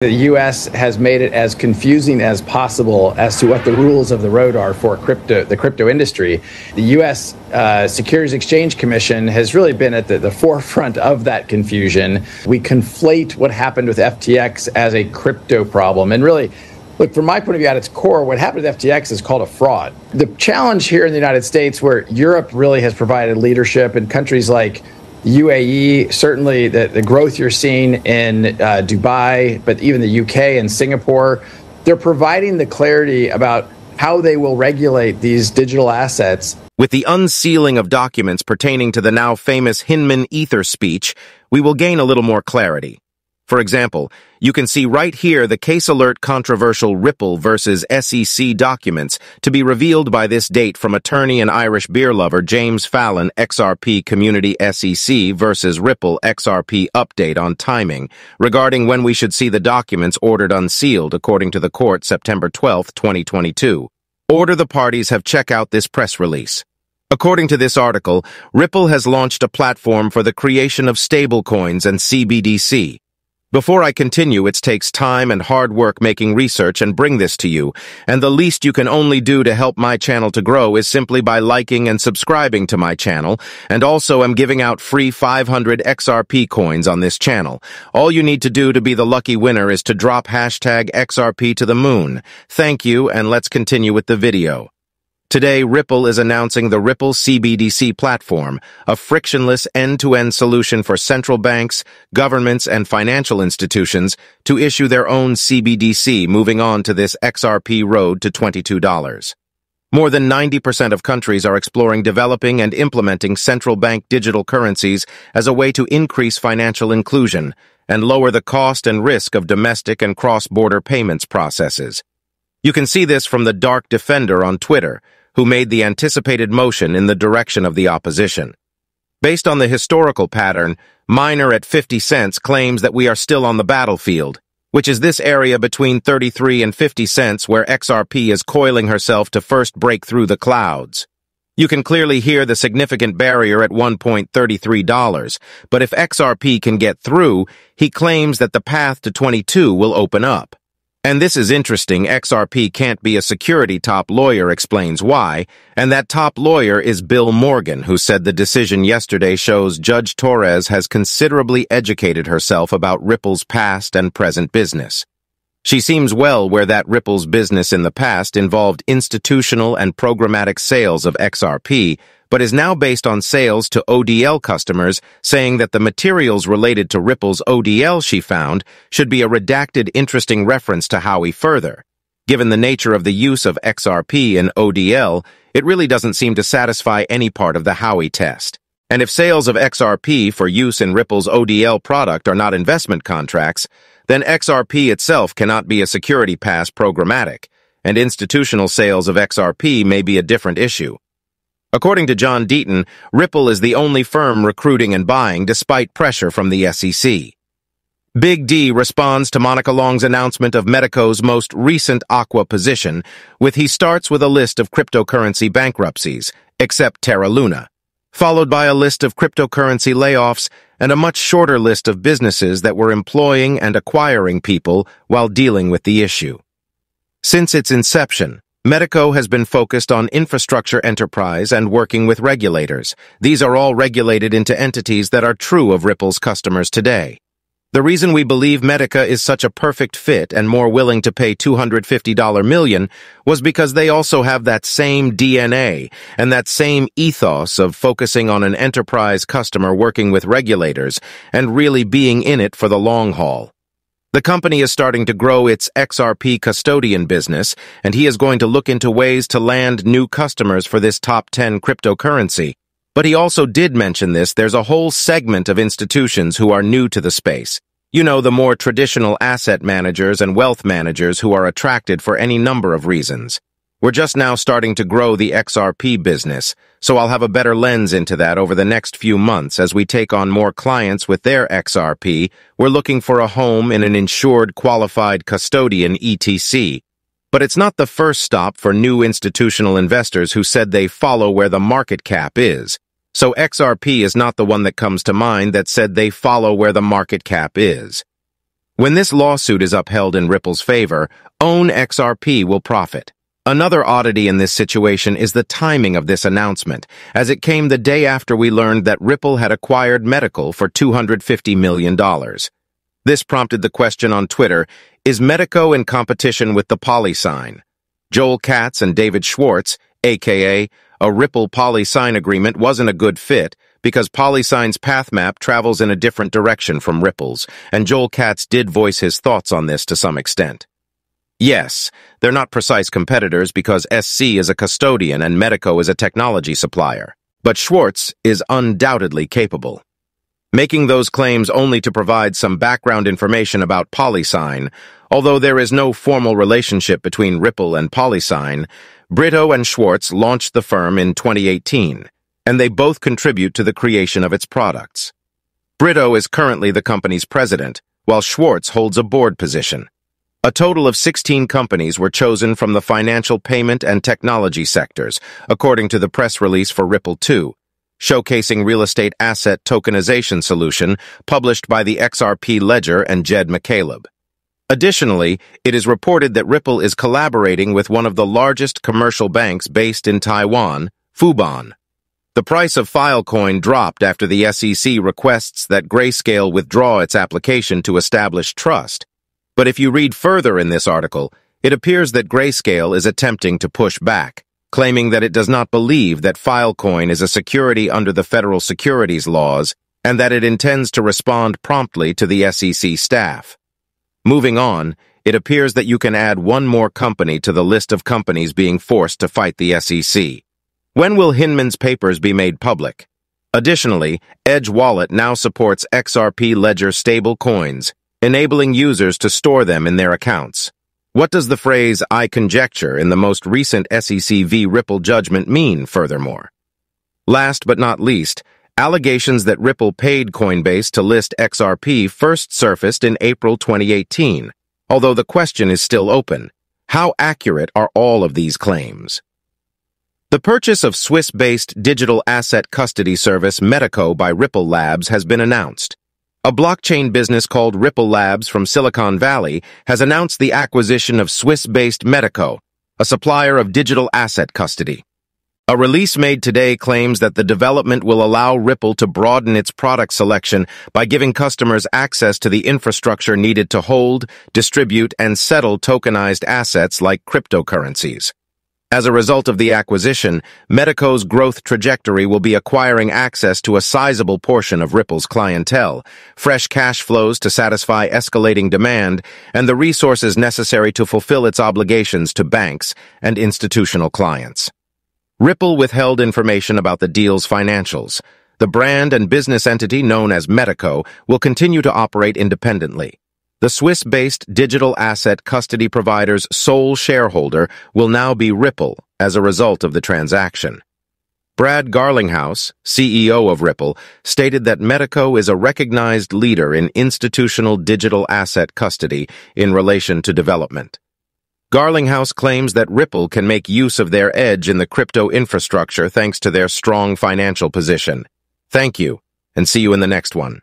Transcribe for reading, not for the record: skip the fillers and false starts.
The U.S. has made it as confusing as possible as to what the rules of the road are for the crypto industry. The U.S. Securities Exchange Commission has really been at the forefront of that confusion. We conflate what happened with FTX as a crypto problem. And really, look, from my point of view, at its core, what happened with FTX is called a fraud. The challenge here in the United States, where Europe really has provided leadership, and countries like UAE, certainly the growth you're seeing in Dubai, but even the UK and Singapore, they're providing the clarity about how they will regulate these digital assets. With the unsealing of documents pertaining to the now famous Hinman Ether speech, we will gain a little more clarity. For example, you can see right here the case alert controversial Ripple versus SEC documents to be revealed by this date from attorney and Irish beer lover James Fallon, XRP Community SEC versus Ripple xrpupdate on timing regarding when we should see the documents ordered unsealed according to the court September 12, 2022. Order the parties have check out this press release. According to this article, Ripple has launched a platform for the creation of stablecoins and CBDC. Before I continue, it takes time and hard work making research and bring this to you, and the least you can only do to help my channel to grow is simply by liking and subscribing to my channel, and also I'm giving out free 500 XRP coins on this channel. All you need to do to be the lucky winner is to drop hashtag XRP to the moon. Thank you, and let's continue with the video. Today, Ripple is announcing the Ripple CBDC platform, a frictionless end-to-end solution for central banks, governments, and financial institutions to issue their own CBDC, moving on to this XRP road to $22. More than 90% of countries are exploring developing and implementing central bank digital currencies as a way to increase financial inclusion and lower the cost and risk of domestic and cross-border payments processes. You can see this from the Dark Defender on Twitter, who made the anticipated motion in the direction of the opposition. Based on the historical pattern, Miner at 50 cents claims that we are still on the battlefield, which is this area between 33 and 50 cents where XRP is coiling herself to first break through the clouds. You can clearly hear the significant barrier at $1.33, but if XRP can get through, he claims that the path to 22 will open up. And this is interesting. XRP can't be a security top lawyer explains why, and that top lawyer is Bill Morgan, who said the decision yesterday shows Judge Torres has considerably educated herself about Ripple's past and present business. She seems well aware that Ripple's business in the past involved institutional and programmatic sales of XRP, but is now based on sales to ODL customers, saying that the materials related to Ripple's ODL she found should be a redacted interesting reference to Howey further. Given the nature of the use of XRP in ODL, it really doesn't seem to satisfy any part of the Howey test. And if sales of XRP for use in Ripple's ODL product are not investment contracts, then XRP itself cannot be a security pass programmatic, and institutional sales of XRP may be a different issue. According to John Deaton, Ripple is the only firm recruiting and buying despite pressure from the SEC. Big D responds to Monica Long's announcement of Medico's most recent Aqua position, he starts with a list of cryptocurrency bankruptcies, except Terra Luna, followed by a list of cryptocurrency layoffs and a much shorter list of businesses that were employing and acquiring people while dealing with the issue. Since its inception, Medico has been focused on infrastructure enterprise and working with regulators. These are all regulated into entities that are true of Ripple's customers today. The reason we believe Medica is such a perfect fit and more willing to pay $250 million was because they also have that same DNA and that same ethos of focusing on an enterprise customer working with regulators and really being in it for the long haul. The company is starting to grow its XRP custodian business, and he is going to look into ways to land new customers for this top 10 cryptocurrency. But he also did mention there's a whole segment of institutions who are new to the space. You know, the more traditional asset managers and wealth managers who are attracted for any number of reasons. We're just now starting to grow the XRP business, so I'll have a better lens into that over the next few months as we take on more clients with their XRP. We're looking for a home in an insured qualified custodian ETC. But it's not the first stop for new institutional investors who said they follow where the market cap is. So XRP is not the one that comes to mind that said they follow where the market cap is. When this lawsuit is upheld in Ripple's favor, Own XRP will profit. Another oddity in this situation is the timing of this announcement, as it came the day after we learned that Ripple had acquired Medical for $250 million. This prompted the question on Twitter, is Medico in competition with the PolySign? Joel Katz and David Schwartz, aka a Ripple PolySign agreement, wasn't a good fit because PolySign's path map travels in a different direction from Ripple's, and Joel Katz did voice his thoughts on this to some extent. Yes, they're not precise competitors because SC is a custodian and Medico is a technology supplier, but Schwartz is undoubtedly capable. Making those claims only to provide some background information about PolySign, although there is no formal relationship between Ripple and PolySign, Brito and Schwartz launched the firm in 2018, and they both contribute to the creation of its products. Brito is currently the company's president, while Schwartz holds a board position. A total of 16 companies were chosen from the financial, payment, and technology sectors, according to the press release for Ripple 2, showcasing real estate asset tokenization solution published by the XRP Ledger and Jed McCaleb. Additionally, it is reported that Ripple is collaborating with one of the largest commercial banks based in Taiwan, Fubon. The price of Filecoin dropped after the SEC requests that Grayscale withdraw its application to establish trust. But if you read further in this article, it appears that Grayscale is attempting to push back, claiming that it does not believe that Filecoin is a security under the federal securities laws and that it intends to respond promptly to the SEC staff. Moving on, it appears that you can add one more company to the list of companies being forced to fight the SEC. When will Hinman's papers be made public? Additionally, Edge Wallet now supports XRP Ledger stable coins, enabling users to store them in their accounts. What does the phrase "I conjecture" in the most recent SEC v. Ripple judgment mean, furthermore? Last but not least, allegations that Ripple paid Coinbase to list XRP first surfaced in April 2018, although the question is still open. How accurate are all of these claims? The purchase of Swiss-based digital asset custody service Medico by Ripple Labs has been announced. A blockchain business called Ripple Labs from Silicon Valley has announced the acquisition of Swiss-based Medico, a supplier of digital asset custody. A release made today claims that the development will allow Ripple to broaden its product selection by giving customers access to the infrastructure needed to hold, distribute, and settle tokenized assets like cryptocurrencies. As a result of the acquisition, Medico's growth trajectory will be acquiring access to a sizable portion of Ripple's clientele, fresh cash flows to satisfy escalating demand, and the resources necessary to fulfill its obligations to banks and institutional clients. Ripple withheld information about the deal's financials. The brand and business entity known as Medico will continue to operate independently. The Swiss-based digital asset custody provider's sole shareholder will now be Ripple as a result of the transaction. Brad Garlinghouse, CEO of Ripple, stated that Medico is a recognized leader in institutional digital asset custody in relation to development. Garlinghouse claims that Ripple can make use of their edge in the crypto infrastructure thanks to their strong financial position. Thank you, and see you in the next one.